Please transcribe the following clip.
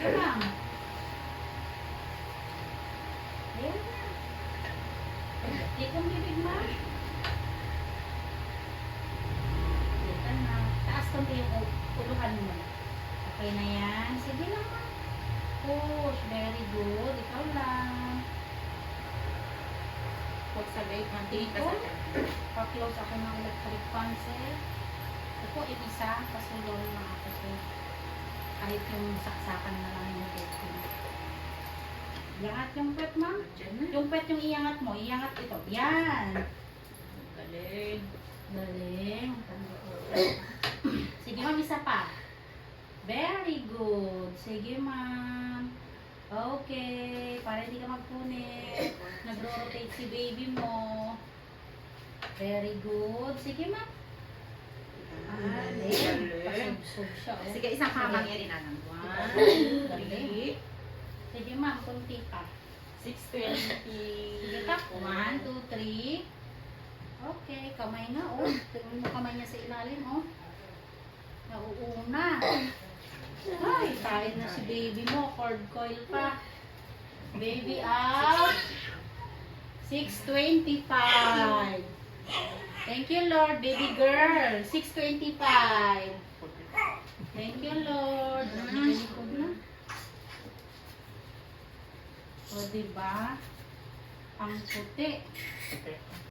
Sige lang. Ayan na. Dito ang bibig mo. Dito na. Taas konti yung uluhan mo. Okay na yan. Sige lang ma. Push. Very good. Ikaw lang. Huwag sabay, mantingin ka Dito. sa akin. Pa-close ako ng electric fan set. Ito, isa. Pasulong na ako to. Kahit yung saksakan na lang yung pwet ko. Iangat yung pwet, ma'am. Diyan na. Yung pwet yung iangat mo. Iangat ito. Yan. Galing. Galing. Sige, ma'am. Isa pa. Very good. Sige, ma'am. Okay. Para hindi ka magpunit. Nagro-rotate si baby mo. Very good. Sige, ma'am. Galing. Pasubsob siya. Oh. Sige, isang hamang yan inanang. Galing. Sige, ma'am. Kunti pa. 620. Sige ka. 1, 2, 3. Okay. Kamay nga, oh. Tingnan mo kamay niya sa ilalim, oh. Nauuna. Ay, kain na si baby mo. Cord coil pa. Baby out. 625. Thank you, Lord. Baby girl. 625. Thank you, Lord. Nakalikod na. O, diba? Ang puti.